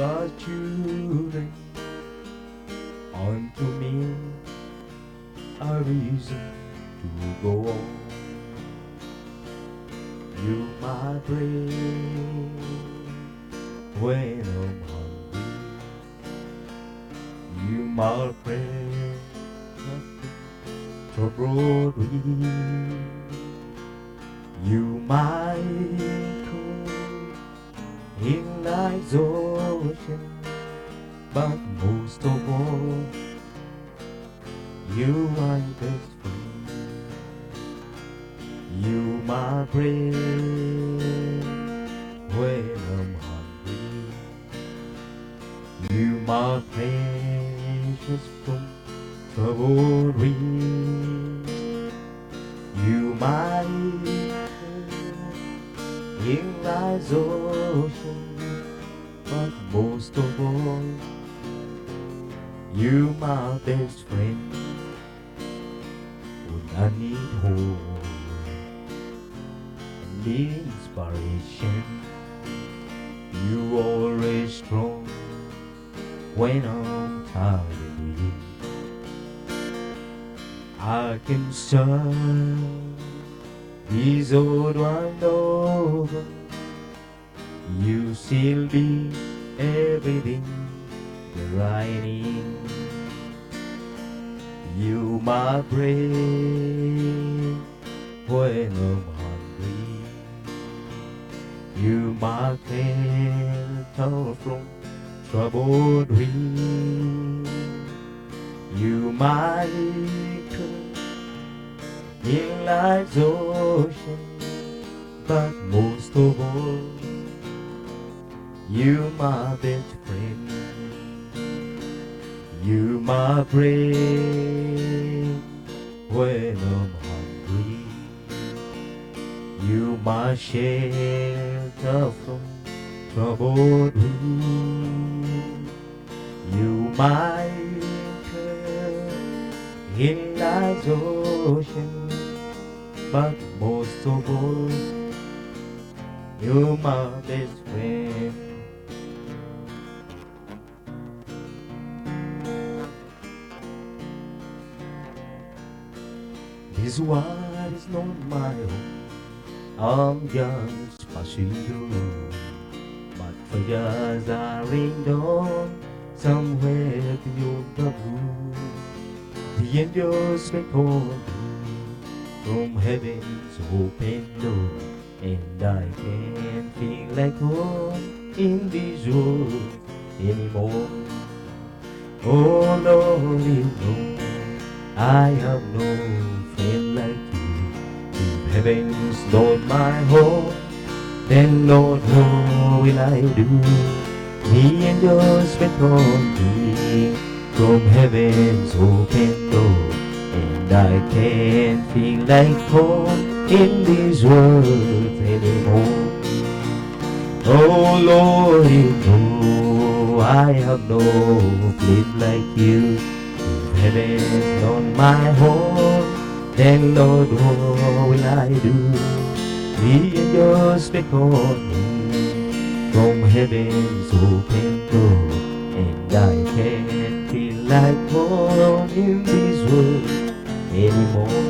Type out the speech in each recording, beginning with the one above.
our children, unto me a reason to go on. You my bread when I'm hungry. You my prayer to Broadway. You my cool in life's ocean, but most of all, you my best friend. You my bread when I'm hungry. You my precious from troubled reed. You my in life's ocean, but most of all, you my best friend. When I need hope, I need inspiration, you always strong when I'm tired and weak. I can serve this old one over. You still be everything that I need. You my bread when I'm hungry. You my shelter from troubled reed. You my liquor in life's ocean, but most of all, you my best friend. You my bread when I'm hungry. You my shelter from troubled wind. You my anchor in life's ocean, but most of all, you're my best friend. This world is not my home. I'm just passing through. My treasures are in dawn somewhere beyond the blue. The angels may call me from heaven's open door, and I can't feel like home in this world anymore. Oh Lord, you know I have no friend like you. If heaven's not my home, then Lord, what will I do? The angels may call me from heaven's open door, and I can't feel like home in this world anymore. Oh Lord, you know I have no place like you. If heaven's not my home, then Lord, what will I do? The angels may call me from heaven's open door, and I can't feel like home in this world anymore.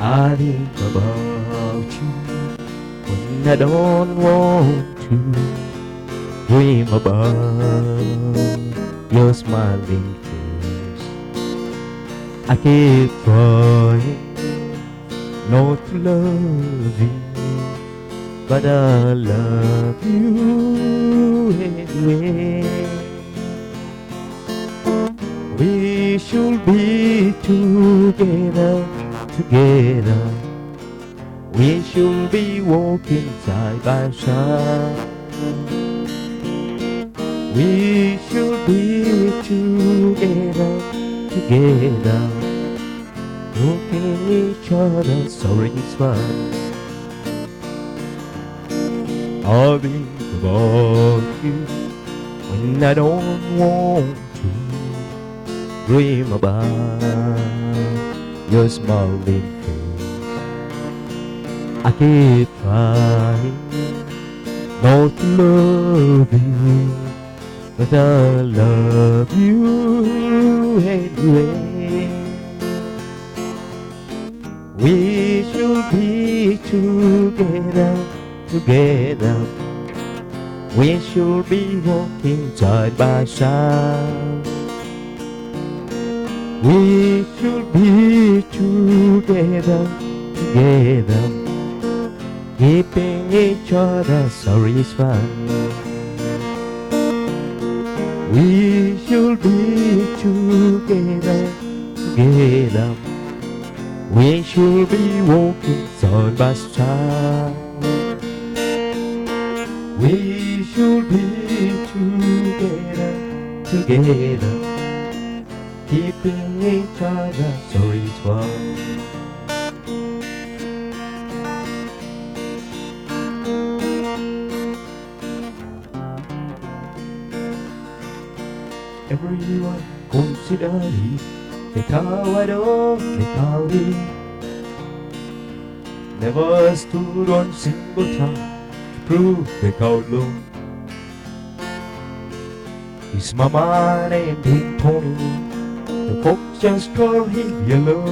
I think about you when I don't want to dream about your smiling face. I keep trying not to love you, but I love you anyway. We should be together. We should be walking side by side. We should be together, looking each other satisfied. I think about you when I don't want to dream about your smiling face. I keep trying not to love you, but I love you anyway. We should be together, together. We should be walking side by side. We should be together, together, keeping each other satisfied. We should be together, together. We should be walking side by side. We should be together, together, keeping each other satisfied. Everyone consider it, the coward of the cowardly. Never stood on single time to prove the coward. His mama named him Tony, the folks just call him Yellow.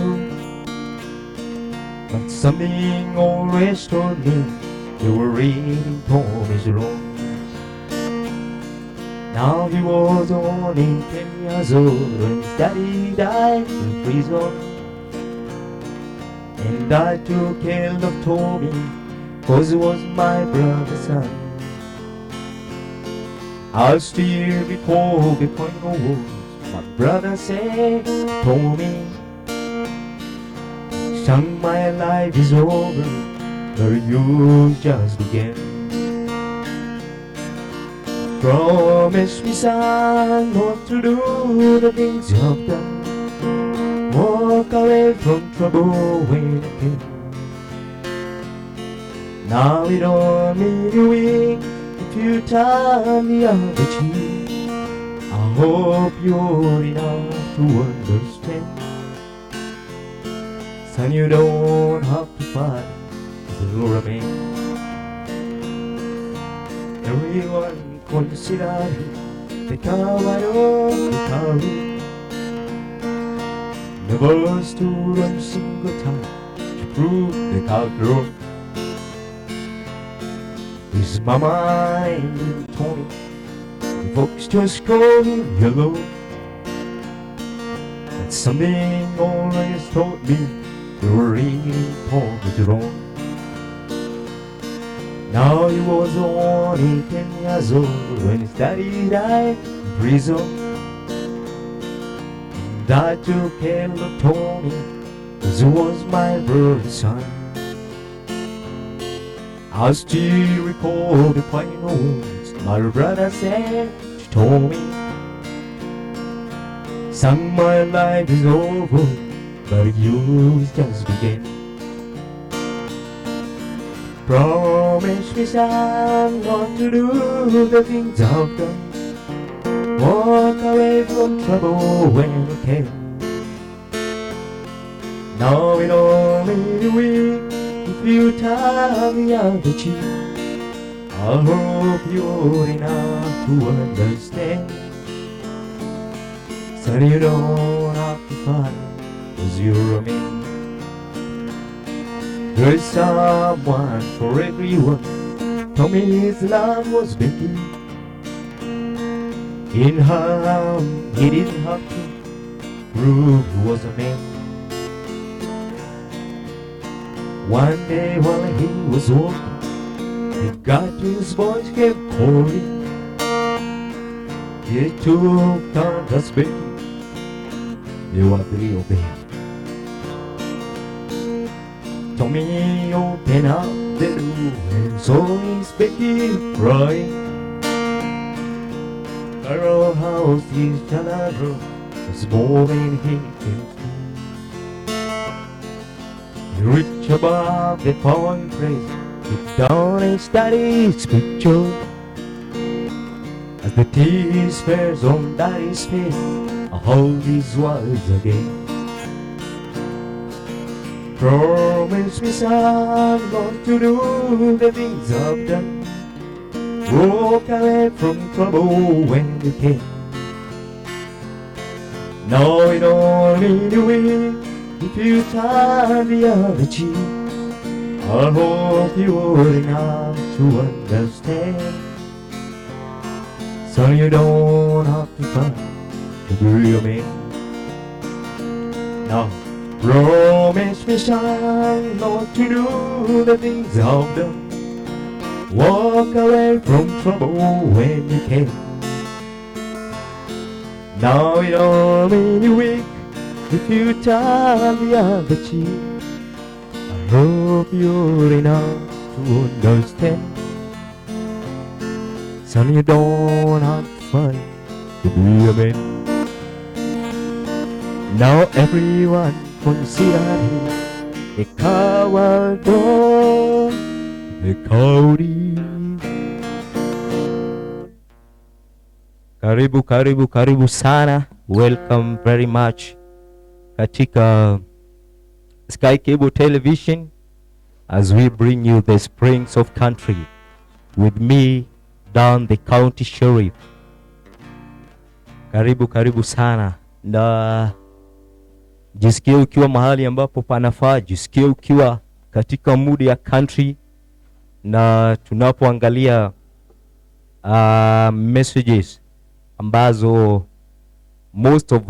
But something always told me they were reading Tommy's wrong. Now he was only 10 years old when his daddy died in prison. And I took care of Tommy, cause he was my brother's son. I'll still recall the final words my brother said, Tommy, son, my life is over, but yours just began. Promise me, son, not to do the things you've done. Walk away from trouble when it came. Now it only be weak if you turn the other cheek. I hope you're enough to understand. Son, you don't have to fight to remain. Everyone consider him the coward of the coward. Never stood on a single time to prove the coward. His mama named him Tony, the folks just call him Yellow. But something always taught me they were reading Tommy's wrong. Now he was only 10 years old when his daddy died in prison. And I took care of Tommy, cause he was my brother's son. I still recall the final words my brother said to Tommy. Son, my life is over, but yours just began. Promise me, son, not to do the things I've done. Walk away from trouble when you can. Now it only be weak if you turn the other cheek. I hope you're enough to understand. Son, you don't have to fight, cause you're a man. There's someone for everyone. Tommy's love was big. In her arm, he didn't have to prove he was a man. One day while he was walking, he got to his voice kept calling. He took turns speaking. You are the obey. Tommy opened up the door and saw his baby crying. Our house is Janaro was more than he could do. He reached above the fireplace, looked down and studied his picture. As the tears fell on Daddy's face, I hold his words again. Promise me, son, not to do the things I've done. Walk away from trouble when you can. No, it only do it if you turn the other cheek. I hope you old enough to understand. So you don't have to fight to be a man. Now, promise me, son, not to do the things I've done. Walk away from trouble when you can. Now it only be weak if you turn the other cheek. I hope you're enough to understand. Son, you don't have to fight to be a man. Now everyone consider him a coward dog, a cowardly. Karibu sana. Welcome very much katika Sky Cable Television as we bring you the Springs of Country with me, Dan the County Sheriff. Karibu sana, na jisikie ukiwa mahali ambapo panafaa, jisikie ukiwa katika mood ya country, na tunapoangalia messages ambazo most of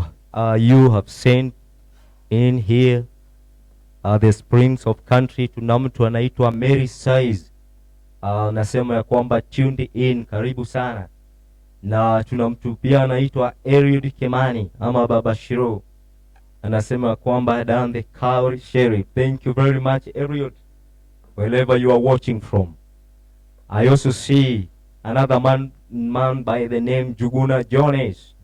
you have sent in here, the Springs of Country. Tuna mtu anaitwa Mary Size, nasema ya kwamba tuned in, karibu sana. Na tuna mtu pia anaitwa Eliud Kemani ama Baba Shiro, anasema kwamba Dan the County Sheriff. Thank you very much, Eliud, wherever you are watching from. I also see another man by the name Juguna Jones.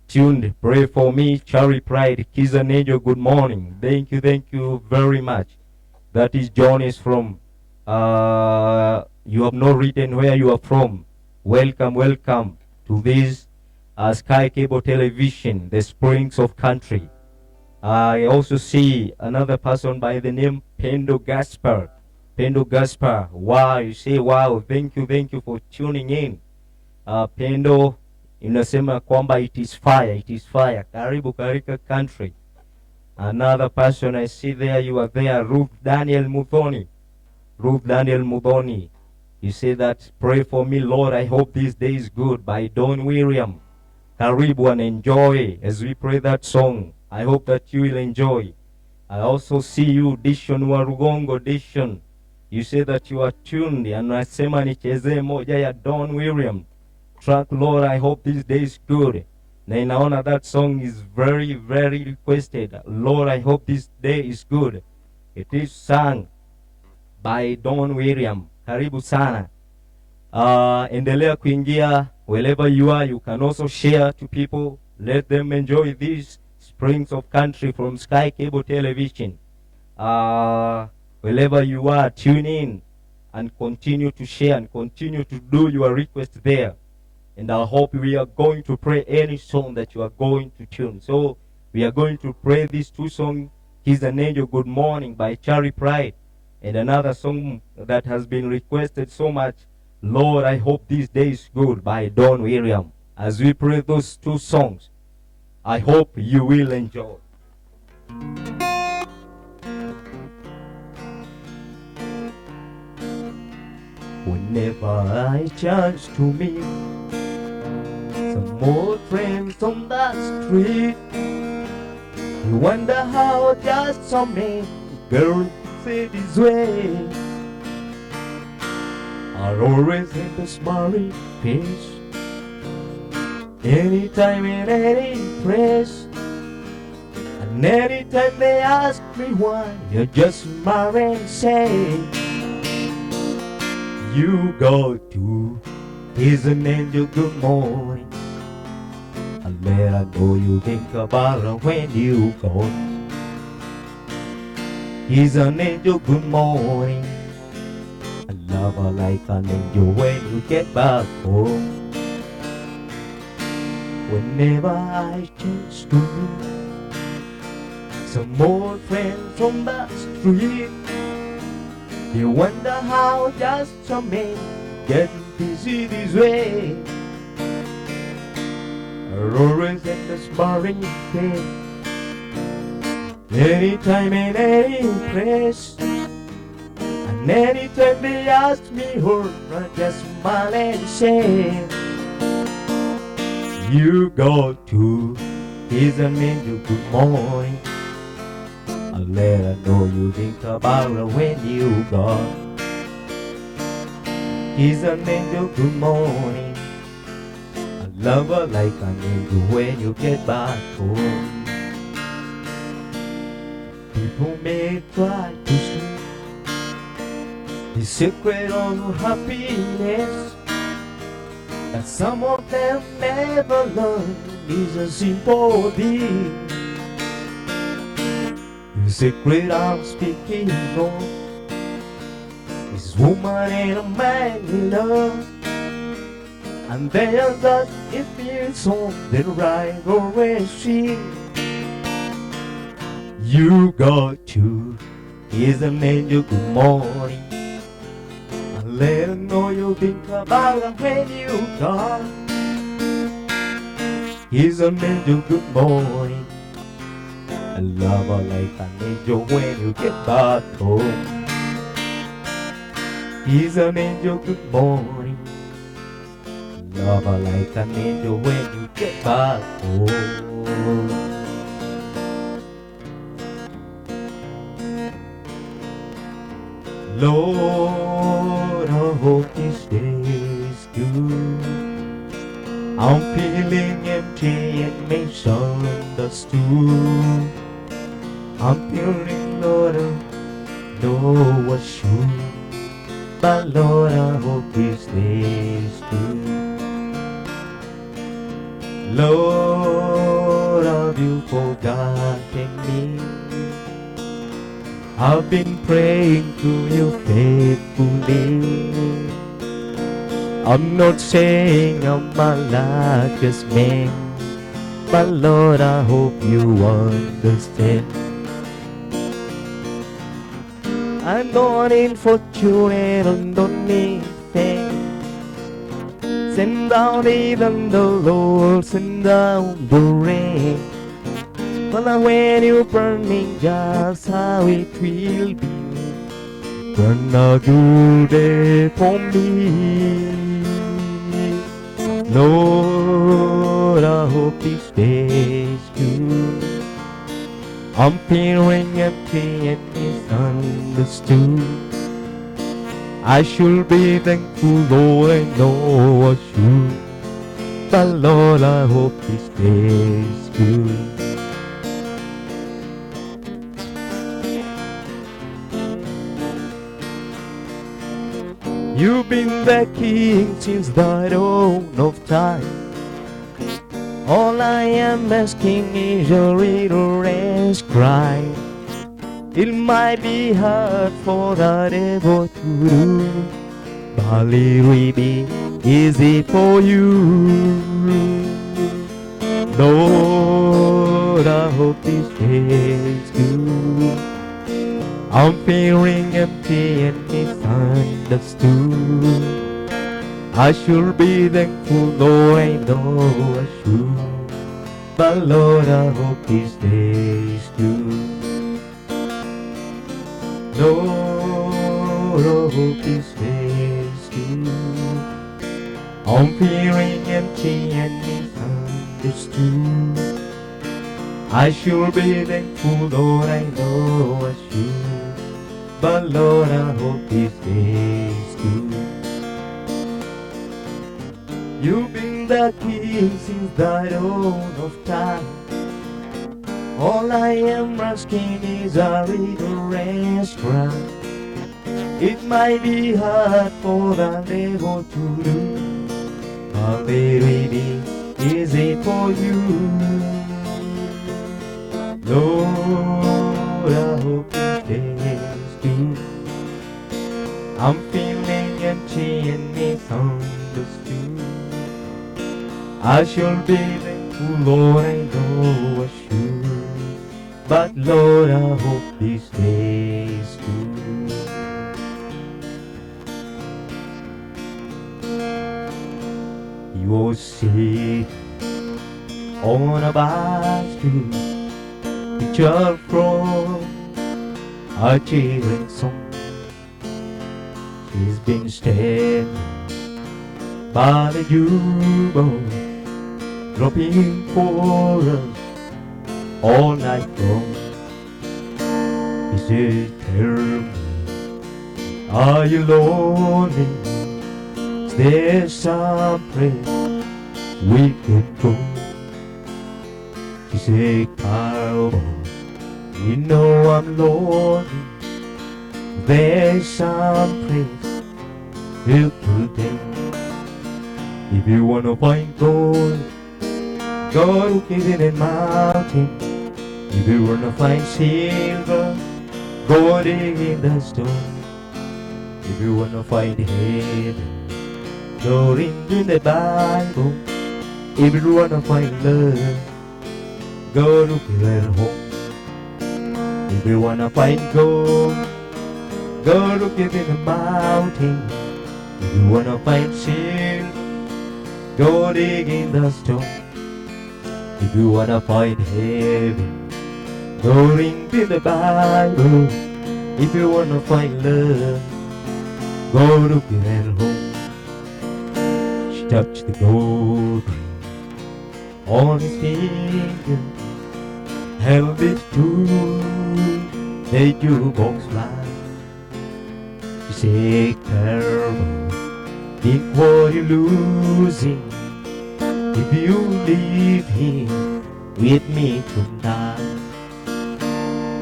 Tuned, pray for me, Cherry Pride, Kizanejo, good morning. Thank you very much. That is Jones from, you have not written where you are from. Welcome to this Sky Cable Television, the Springs of Country. I also see another person by the name Pendo Gaspar. Wow, you say wow. Thank you for tuning in. Pendo, inasema kwamba it is fire. Karibu karika country. Another person I see there, you are there, Ruth Daniel Muthoni. You say that, pray for me, Lord, I hope this day is good, by Don William. Karibu and enjoy as we pray that song. I hope that you will enjoy. I also see you, Dishon Warugongo, Dishon. You say that you are tuned, and nasema nicheze moja ya Don William track, Lord, I hope this day is good. Na inaona that song is very requested. Lord, I hope this day is good. It is sung by Don William. Karibu sana. Endelea kuingia wherever you are. You can also share to people. Let them enjoy these Springs of Country from Sky Cable Television. Wherever you are, tune in and continue to share and continue to do your request there. And I hope we are going to pray any song that you are going to tune. So we are going to pray these two songs, He's an Angel, Good Morning by Cherry Pride, and another song that has been requested so much, Lord, I hope this day is good by Don William. As we pray those two songs, I hope you will enjoy. Whenever I chance to meet some old friends on the street, you wonder how just some men girls say this way. I'll always have a smiling face, anytime in any place. And anytime they ask me why, you just smile and say, you go to He's an Angel, good morning. And let I know you think about her when you go. He's an angel, good morning. I love her like an angel when you get back home. Whenever I chance to meet Some old friends on the street, they wonder how just a man getting busy this way. Are always in the sparring place, anytime in any place. And anytime they ask me her, I just smile and say, you got to kiss an angel good morning. I'll let her know you think about her when you gone. Kiss an angel good morning. I love her like an angel when you get back home. People may try to see the secret of happiness that some of them never learn is a simple thing. The secret I'm speaking of is woman and a man in love, and they are just if it's something right or she. You got to kiss an angel good morning. Let her know you think about her when you gone. Kiss an angel good morning. I love her like an angel when you get back home. Kiss an angel good morning. Love her like an angel when you get back home. Lord, I hope this day is good. I'm feeling empty and misunderstood. I'm feeling, Lord, I know I should, but Lord, I hope this day is good. Lord, have you forgotten me? I've been praying to you faithfully. I'm not saying I'm a luckiest man, but Lord, I hope you understand. I'm not unfortunate and don't need fame. Send down even the Lord, send down the rain. But when you burn me, just how it will be. Burn a good day for me. Lord, I hope this day is good. I'm feeling empty and misunderstood. I should be thankful, Lord, I know I should. But Lord, I hope this day is good. You've been the king since the dawn of time. All I am asking is a little rest cry. It might be hard for the devil to do, but it will be easy for you. Lord, I hope this day is good. I'm feeling empty and misunderstood. I should be thankful, Lord, I know I should. But Lord, I hope this day is good. Lord, I hope this day is good. I'm feeling empty and misunderstood. I should be thankful, Lord, I know I should. But Lord, I hope this day is good. You've been the king since the dawn of time. All I am asking is a little rest cry. It might be hard for the devil to do, but it will be easy for you. Lord, I hope this day is good. I'm feeling empty and misunderstood. I should be thankful, Lord, I know I should. but Lord, I hope this stays true. He was sitting on a basket, picture from a children's song. She's been standing by the jukebox, dropping chorus all night long. He said, tell me, are you lonely? Is there some place we could go? She said, cowboy, you know I'm lonely. There's some place you could go. If you wanna find gold, go look it in a mountain. If you wanna find silver, go dig in the stone. If you wanna find heaven, go into the Bible. If you wanna find love, go look it at home. If you wanna find gold, go look it in the mountain. If you wanna find silver, go dig in the stone. If you wanna find heaven, go into the Bible. If you wanna find love, go look it at home. She touched the gold ring on his finger, held it to the jukebox light. She said, careful, think what you're losing if you leave him with me tonight.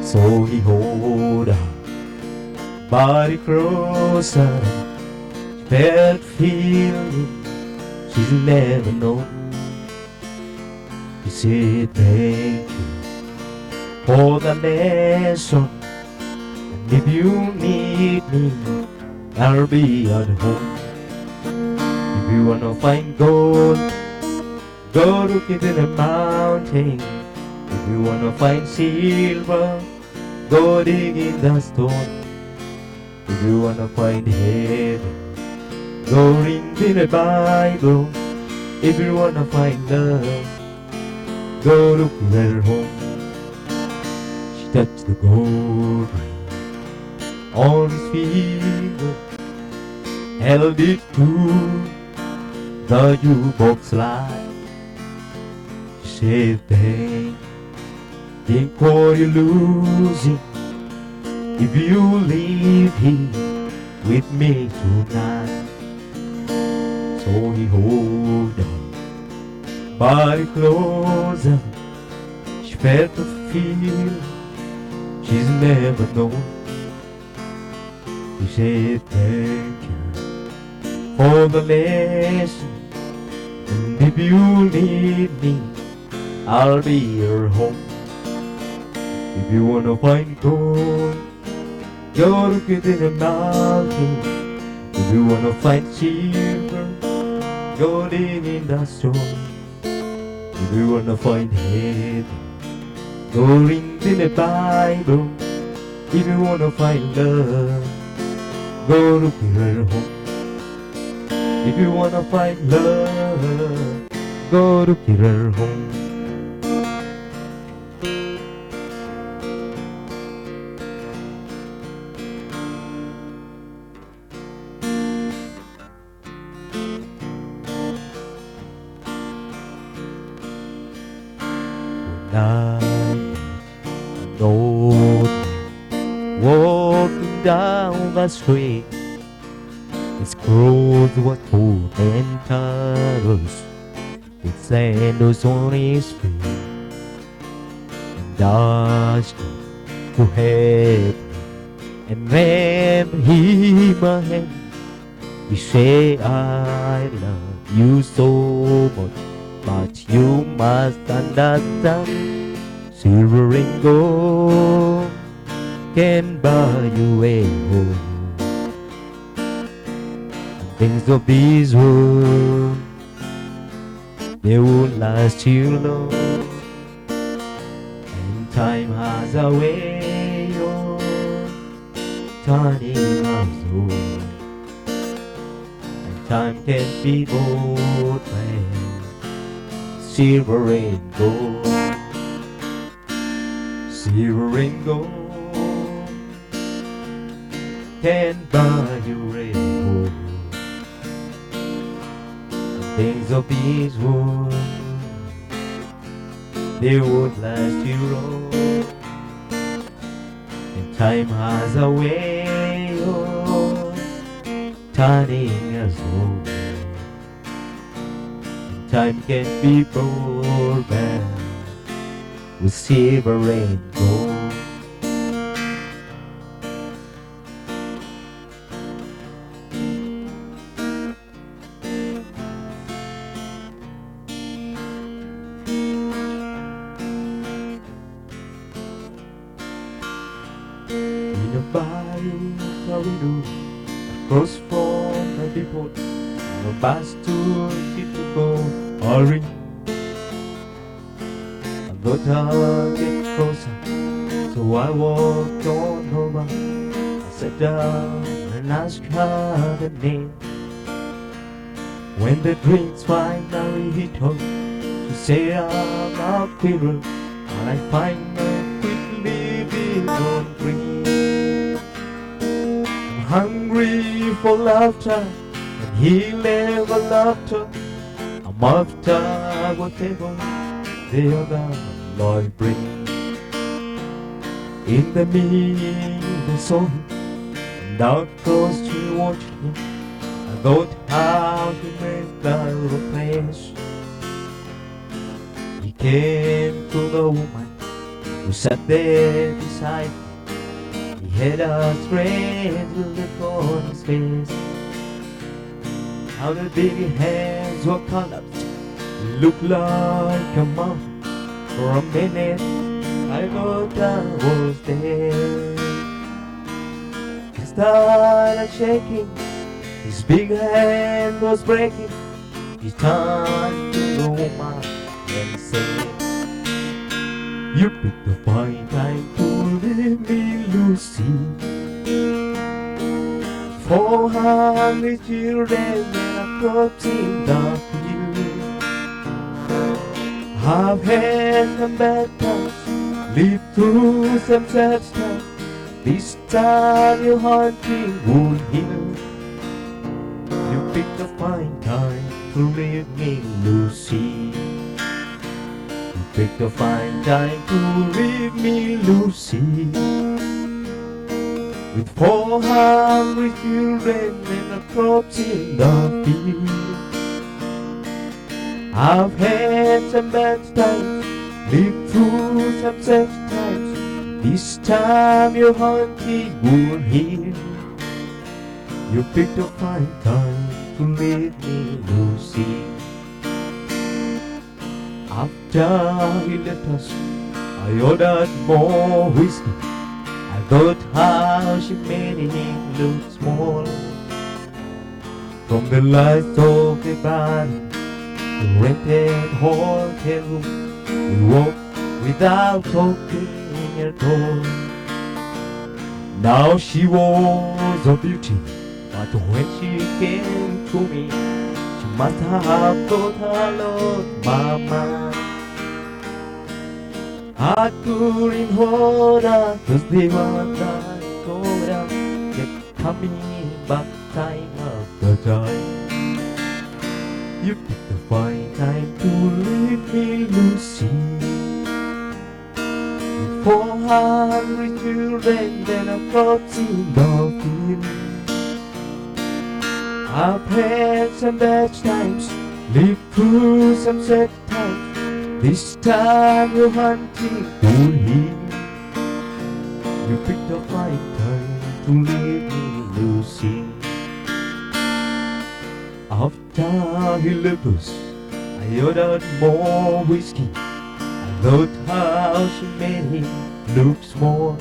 So he hold her body closer. She felt feeling she's never known. He said, thank you for the lesson, and if you need me, I'll be at home. If you wanna find gold, go look it in the mountain. If you wanna find silver, go dig in the stone. If you wanna find heaven, go into the Bible. If you wanna find love, go look it at home. She touched the gold ring on his finger, held it to the jukebox light. She said, babe, think what you're losing if you leave here with me tonight. So he hold her body closer. She felt the feeling she's never known. He said, thank you for the lesson, and if you need me, I'll be your home. If you wanna find gold, go look it in the mountain. If you wanna find silver, go dig in the stone. If you wanna find heaven, go into the Bible. If you wanna find love, go look it at home. If you wanna find love, go look it at home. Night, an old man walking down the street. His clothes were torn and tattered, with sandals on his feet, and asked to help and lend him a hand. He said, I love you so much, but you must understand, silver and gold can buy you a home. And things of this world, they won't last too long, and time time has a way of turning us all, and time can be bought by silver and gold. Silver and gold can buy you rainbow. The things of this world, they won't last you long, and time has a way of turning us old, and time can be bought back with silver and gold. In a barren corridor, across from a depot, a bus to Chicago, hurry. I thought I'd get closer, so I walked on over. I sat down and asked her the name. When the drinks finally hit her, she said, I'm a queer, and I find my quickly beyond dream. I'm hungry for laughter, and he never loved her. I'm after whatever the other Lord brings. In the middle, I saw him, and out close she watched him. I thought how he made the place. He came to the woman who sat there beside him. He had a strange look on his face. How the big hands were collapsed, looked like a mountain. For a minute I thought I was dead. He started shaking, his big hand was breaking. He turned to the woman and said, you picked a fine time to leave me, Lucy. 400 children and a corpse in the field. I've had some bad times, lived through some sad times. This time your hunting would heal. You picked a fine time to leave me, Lucy. You picked a fine time to leave me, Lucy. With 400 children and a corpse in the field. I've had some bad times, lived through some sad times. This time your hunting would heal. You picked a fine time to leave me, Lucy. After he left us, I ordered more whiskey. I thought how she made him look small. From the lights of the bar, the rented hotel room, we walked without talking at all. Now she was a beauty, but when she came to me, she must have thought I lost my mind. I couldn't hold her, 'cause the one I told her kept coming back time after time. You picked a fine time to leave me, Lucy. With 400 children and a corpse in the field. I've had some bad times, lived through some sad times. This time your hunting would heal. You picked a fine time to leave me, Lucy. After he left us, I ordered more whiskey. I thought how she made him look small.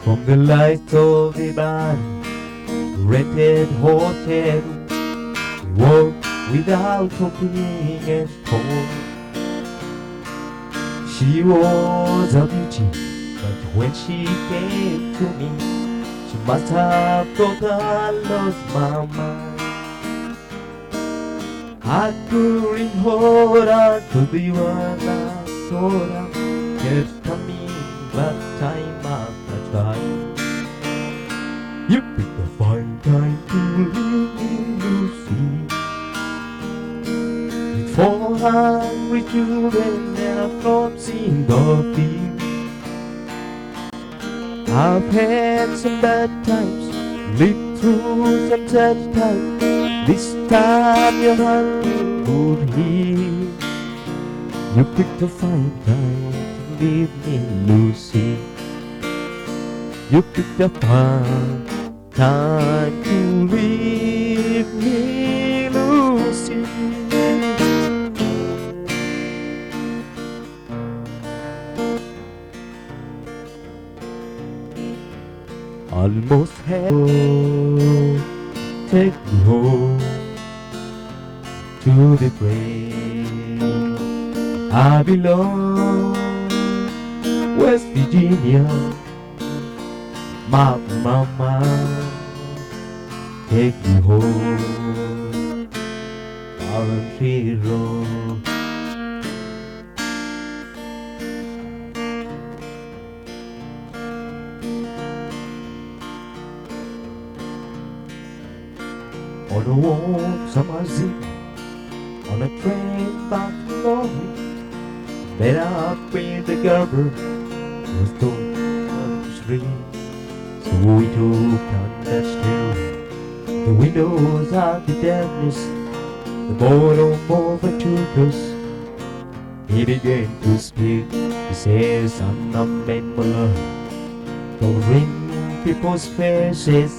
From the lights of the bar, rented hotel, we walked without talking at all. She was a beauty, but when she came to me, she must have thought I lost my mind. I couldn't hold her to the one I told her kept coming back time after time. You picked a fine time to leave me, Lucy. With 400 children and a corpse in the field. I've had some bad times, lived through some sad times. This time your heart would heal. You picked a fine time to leave me, Lucy. You picked a fine time to leave me, Lucy. Almost had to take me home to the place I belong, West Virginia. My mama, take me home, Country Road. On the walls of my zip, on a train back to Norway, met up with the Gerber, was told to street. So we took down that stairway, the windows of the darkness, the bottom overtook us. He began to speak, he says, "Son of man, my love," covering people's faces,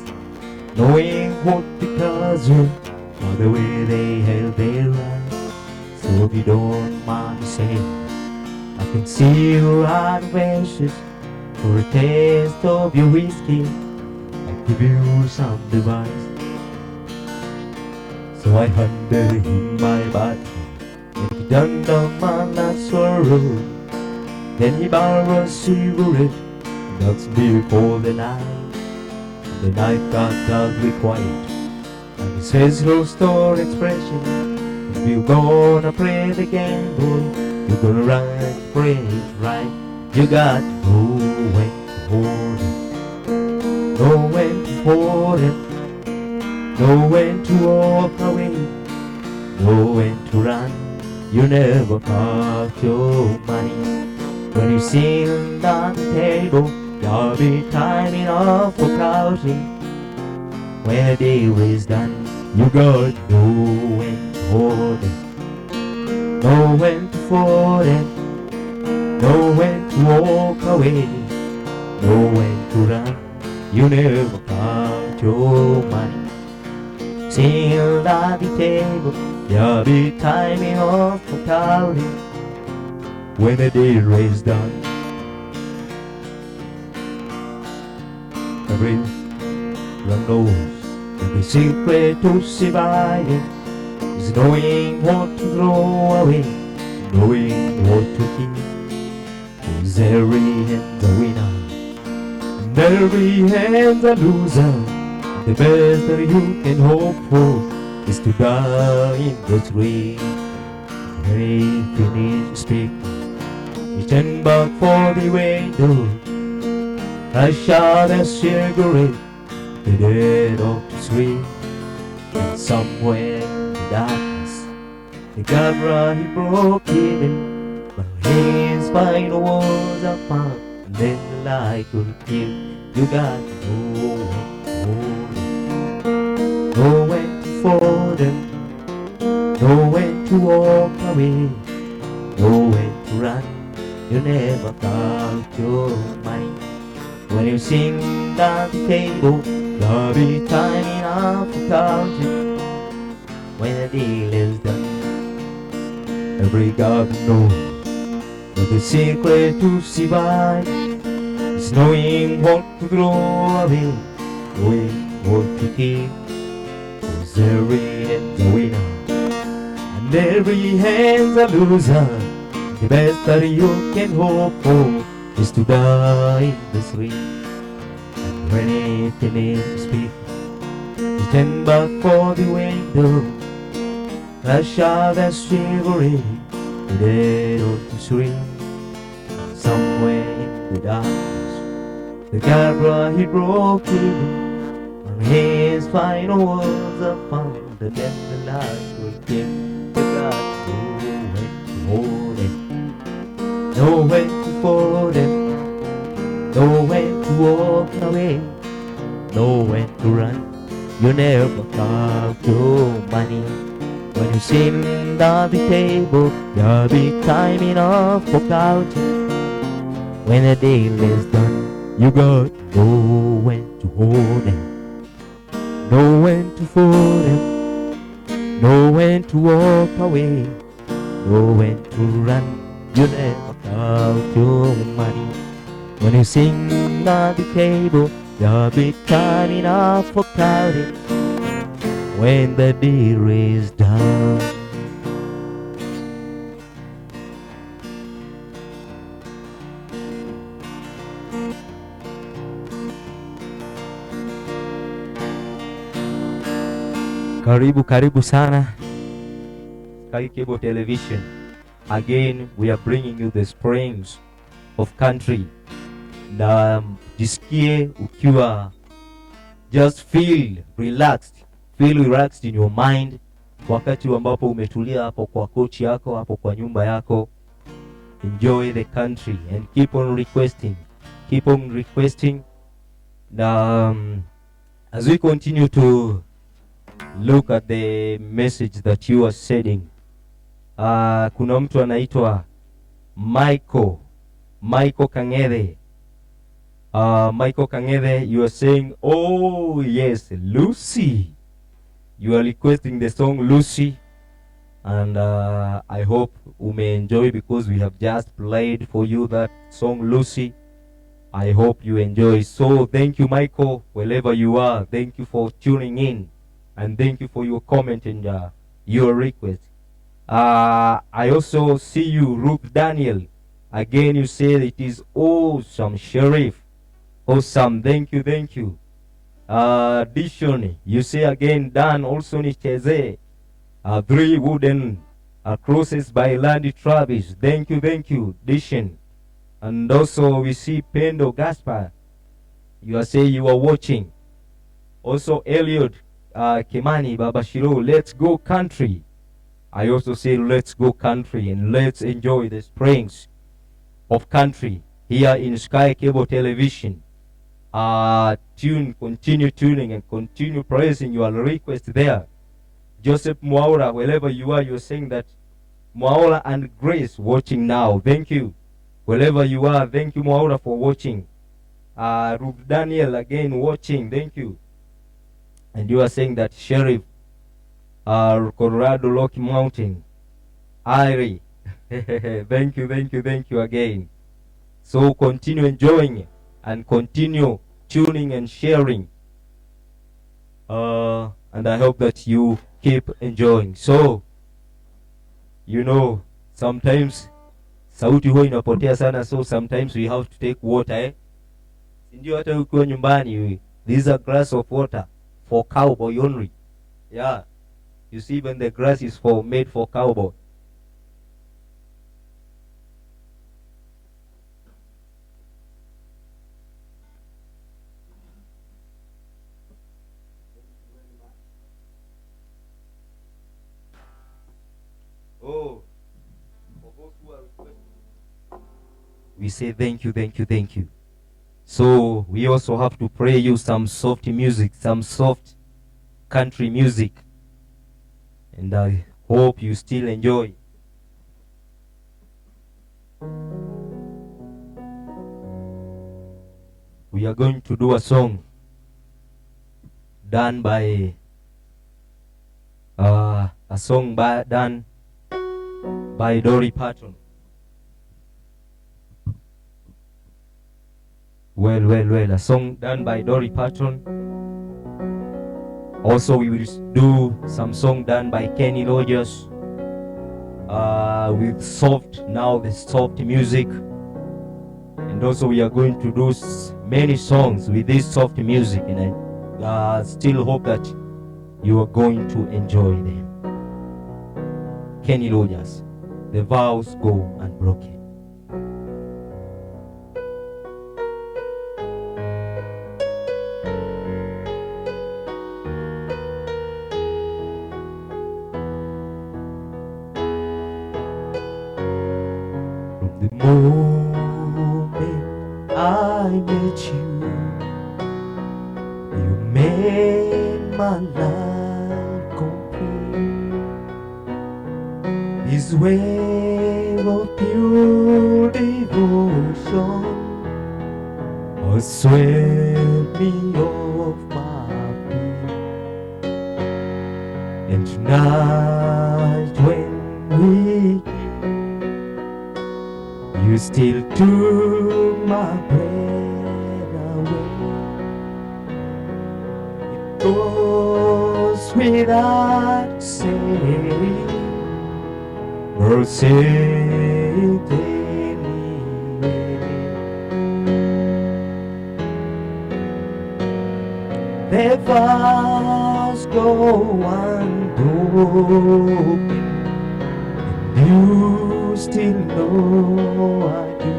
knowing what because of by the way they held their eyes. So if you don't mind saying, I can see your hard faces. For a taste of your whiskey, I give you some advice. So I handed him my bottle, and he done down my last sorrow. Then he borrowed a cigarette, and asked me for the night. And the night got ugly quiet, and he says no store expression. If you're gonna play the game, boy, you're gonna run, play it right. You got to know when to hold it, know when to hold it, know when to walk away, know when to run. You never got your money. When you sit on the table, there'll be time enough for counting. When the deal is done, you got to know when to hold it, know when to fold it, know when to walk away, know when to run. You never count your money. Sealed at the table, there'll be time enough for counting. When the deal is done, everyone knows that the secret to surviving is knowing what to throw away, knowing what to keep. Cause every hand's a winner, and every hand's a loser. The best that you can hope for is to die in the tree. When he finished speaking, he turned back for the window. I shot a cigarette, the dead of the street. And somewhere in the darkness, the camera he broke even. But his final words are found, and then the light could kill. You got to know when to fold it, know when to walk away, know when to run. You never count your money. When you sing at the table, there'll be time enough for counting. When the deal is done, every government knows that the secret to survive is knowing what to throw away, knowing what to keep. Cause every hand's a winner, and every hand's a loser. The best that you can hope for is to die in the street. And when it speak, you stand back for the window, flash out that shivery, the dead of the street. Somewhere in the darkness, the camera he broke even. On his final words I found that then the light will give the God nowhere to hold him, nowhere to follow them, nowhere to walk away, nowhere to run. You never count your money. When you sit at the table, there'll be time enough for counting. When the deal is done, you got nowhere to hold them, nowhere to fold them, nowhere to walk away, nowhere to run. You never count your money. When you sing at the table, there'll be time enough for counting. When the deal is done. Karibu sana Sky Cable Television. Again, we are bringing you the springs of country. Na jisikie ukiwa, just feel relaxed in your mind, wakati ambapo umetulia hapo kwa kochi yako, hapo kwa nyumba yako. Enjoy the country and keep on requesting. As we continue to look at the message that you are sending, kuna mtu anaitwa Michael Kang'ethe. Michael Kang'ethe, you are saying, oh yes, Lucy. You are requesting the song Lucy, and I hope you may enjoy, because we have just played for you that song Lucy. I hope you enjoy. So thank you, Michael, wherever you are. Thank you for tuning in, and thank you for your comment and your request. I also see you, Ruth Daniel. Again, you said it is awesome, Sheriff. Awesome. Thank you. Dishon, you say again, Dan also nicheze. 3 wooden crosses by Landy Travis. Thank you, Dishon. And also we see Pendo Gaspar. You are saying you are watching. Also Elliot Kimani Babashiro, let's go country. I also say let's go country, and let's enjoy the springs of country here in Sky Cable Television. Continue tuning and continue praising your request there. Joseph Mwaura, wherever you are, you're saying that Mwaura and Grace watching now. Thank you. Wherever you are, thank you, Mwaura, for watching. Ruth Daniel again watching. Thank you. And you are saying that Sheriff, Colorado Rocky Mountain, Irie. Thank you again. So continue enjoying and continue tuning and sharing. And I hope that you keep enjoying. So, you know, sometimes sauti huwa inapotea sana, so sometimes we have to take water, Sindio hata ukiwa nyumbani, this is a glass of water for cowboy only. Yeah. You see, when the grass is made for cowboy. Oh, for those who are requesting, we say thank you. So we also have to play you some soft music, some soft country music, and I hope you still enjoy. We are going to do a song done by done by Dolly Parton. Well, a song done by Dolly Parton. Also, we will do some song done by Kenny Rogers. with the soft music. And also we are going to do many songs with this soft music, and I still hope that you are going to enjoy them. Kenny Rogers, The Vows Go Unbroken. From the moment I met you, you made my life complete. This wave of pure devotion has swept me off my feet. And tonight when we you still took my breath away. It goes without saying, mercy anyway. The vows go unbroken, and you still know I do.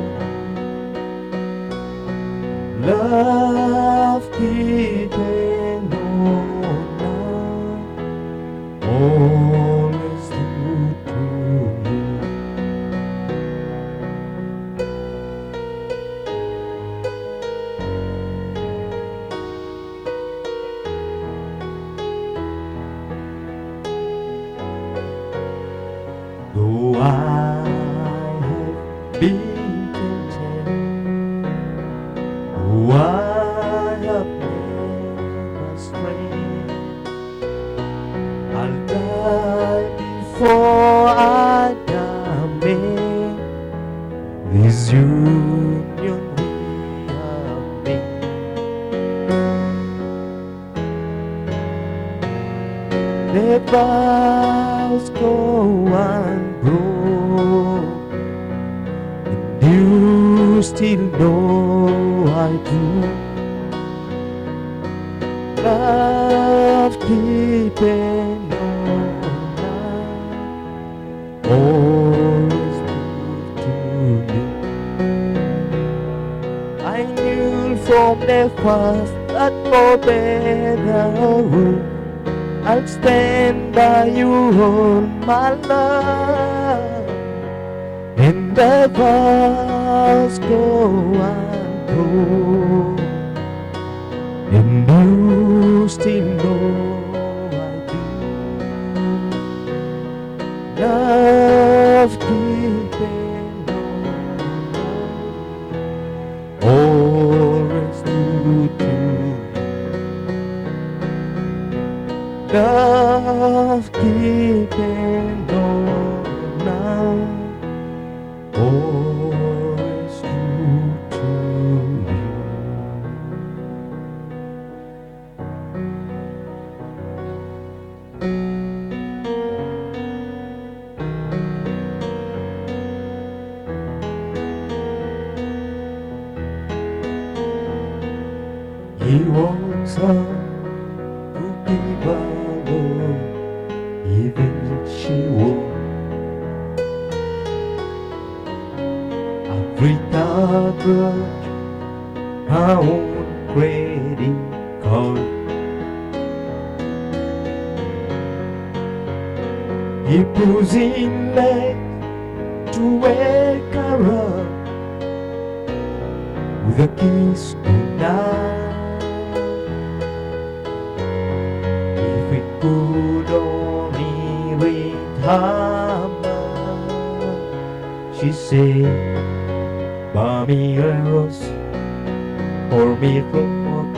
Love keeping on now, always true to you. Though I been tempted, though I have never strayed, I'll die before I damn this union we have made. The vows go unbroken, you still know I do. Love keeping on now, always true to you. I knew from the first that for better or worse, I'll stand by you all my life. And the vows go unbroken, and you still know I do. Love keeping on, always true to you. Love keeping on now, always true to you. He walks up to give alone, even if she won't. Without grudge, her own credit card. He pulls in late to wake her up with a kiss goodnight. If it could only read her mind, she said, buy me a rose, pour me from walk,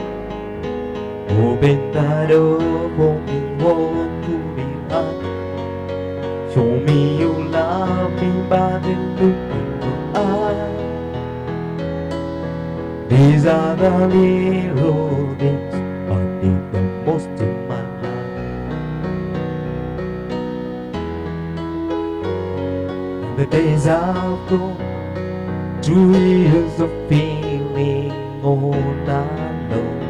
open the door for me, want to be hot. Show me you love me by the look in your eyes. These are the little things I need the most in my life. Cause I've gone 2 years of feeling all alone,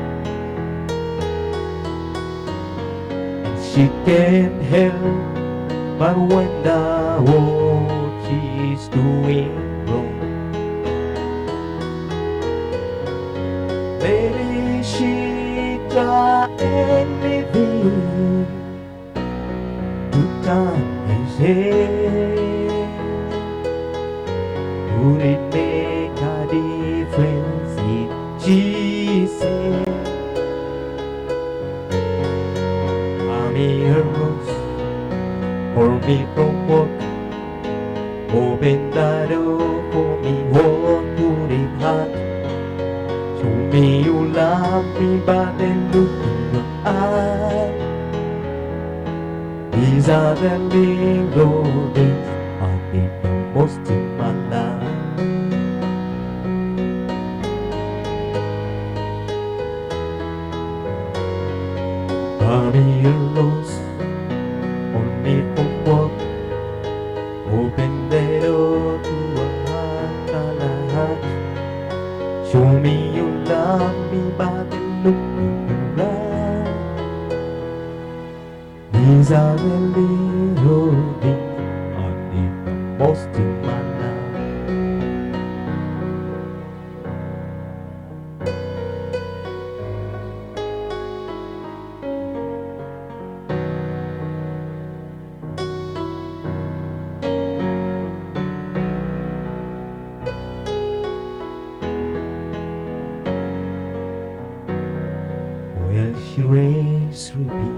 and she can't help but wonder what she's doing wrong. Maybe she tried anything to turn his head. Would it make a difference if she said, Mommy arose for me from work, open the door for me, what would it hurt? Show me you love me, but then look in your eyes. These are the little things I need the most in my life. Mommy, you're lost on me from work, open the door to a heart and a heart. Show me you love me, but then look in your eyes. These are the little things I need the most in my life. Well, she raised repeat.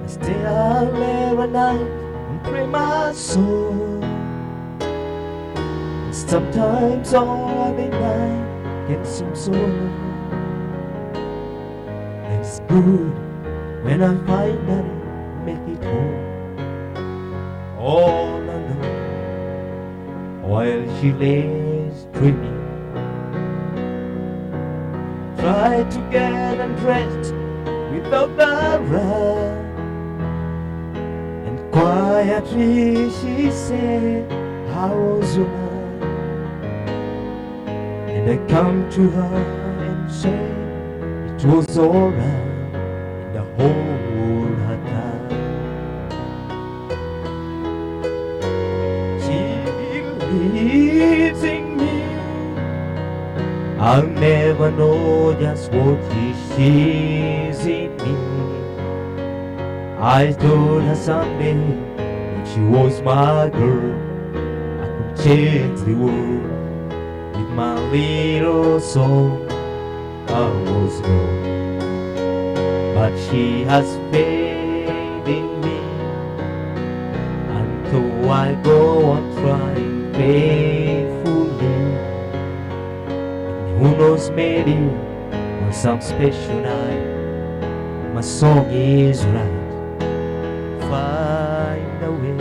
I stay out there at night and pray my soul. And sometimes all the night gets some soul. And it's good when I finally make it home, all alone, while she lays dreaming. Try to get undressed without the rush, and quietly she said, how was your night? And I come to her and say, it was alright, and I hold her tight. She believes in me. I'll never know just what she sees in me. I told her someday if she was my girl, I could change the world with my little song. I was wrong, but she has faith in me, and so I go on trying faithfully. Who knows, maybe on some special night, my song is right. Find a way.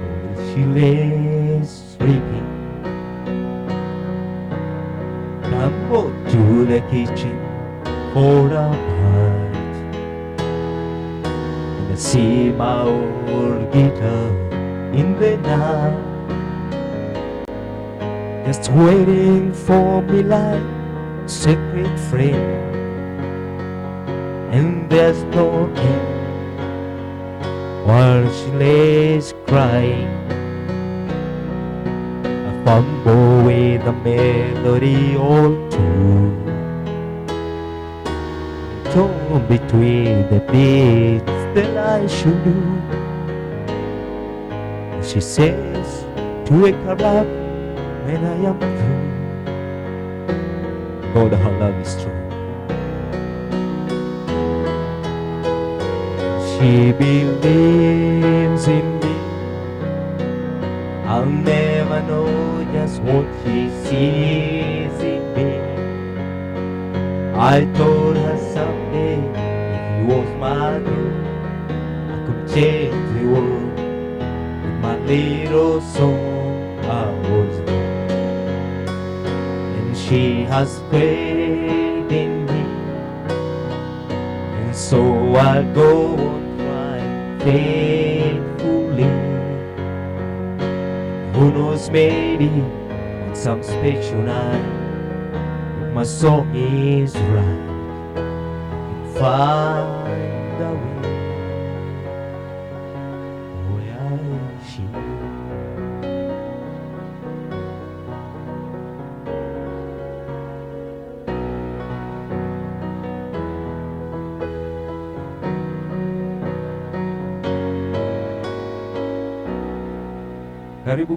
While she lays sleeping, come to the kitchen for a bite, and I see my old guitar in the night, just waiting for me like a sacred friend. And there's no end while she lays crying. I fumble with the melody all too, torn between the beats that I should do. And she says to wake her up when I am through. God, her love is true. She believes in me. I'll never know just what she sees in me. I told her someday if you was my girl, I could change the world with my little song. I was there, and she has faith in me, and so I'll go on faithfully. Who knows, maybe on some special night, if my song is right, I'll find a way where she.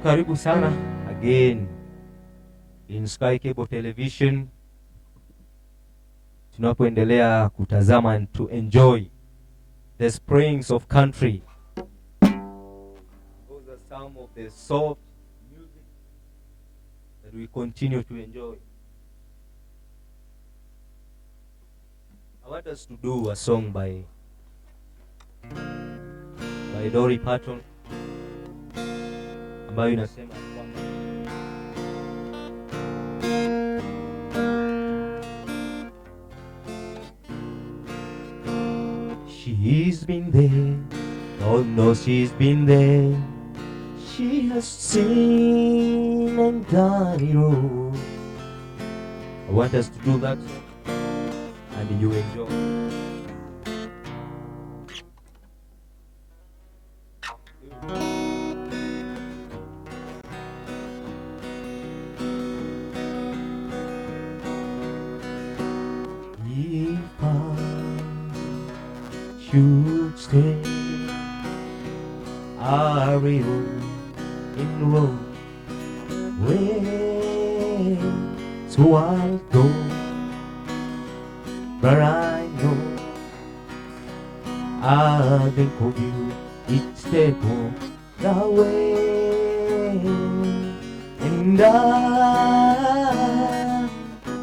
Karibu sana again in Sky Cable Television, tunapoendelea kutazama and to enjoy the springs of country. Those are some of the soft music that we continue to enjoy. I want us to do a song by Dolly Parton ambayo inasema kwamba she's been there, God knows she's been there. She has seen and done it all. I want us to do that and you enjoy. If I should stay, I will enroll where so I'll go, but I know I'll think of you each step of the way, and I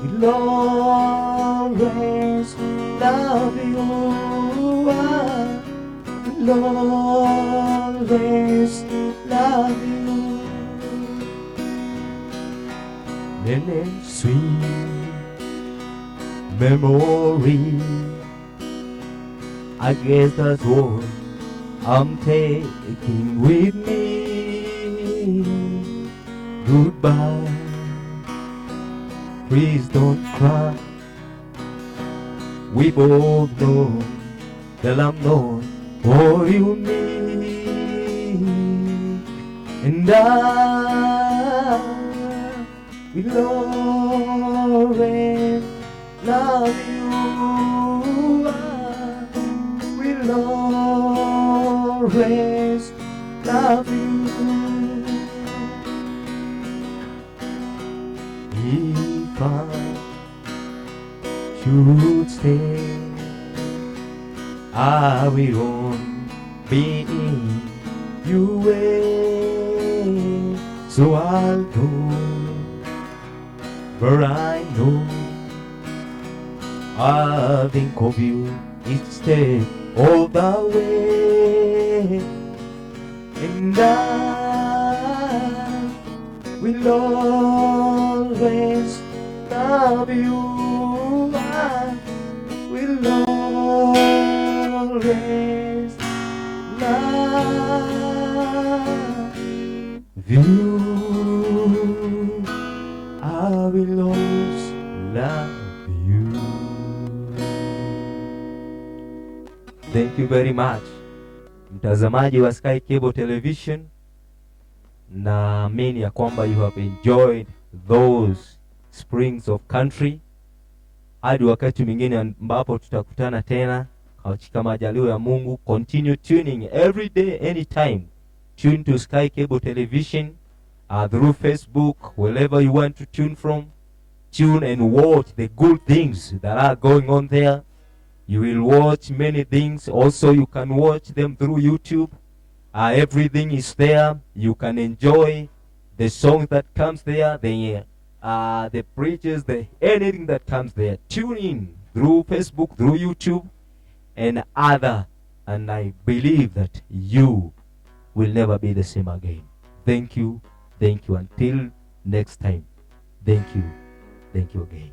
will always love you. I will always love you. And a sweet memory, I guess that's what I'm taking with me. Goodbye, please don't cry. We both know that I'm not all you need, and I will always love you. I will always love you. If I should stay, I will be in your way, so I'll go where I know I'll think of you each step of the way, and I will always love you. I will always love you. I will always love you. Thank you very much, mtazamaji wa Sky Cable Television. Naamini ya kwamba you have enjoyed those springs of country. Hadi wakati mwingine ambapo tutakutana tena katika majaliwa ya Mungu. Continue tuning every day, anytime. Tune to Sky Cable Television through Facebook, wherever you want to tune from. Tune and watch the good things that are going on there. You will watch many things. Also, you can watch them through YouTube. Everything is there. You can enjoy the songs that comes there, the preachers, anything that comes there. Tune in through Facebook, through YouTube, and other. And I believe that you will never be the same again. Thank you. Thank you. Until next time. Thank you. Thank you again.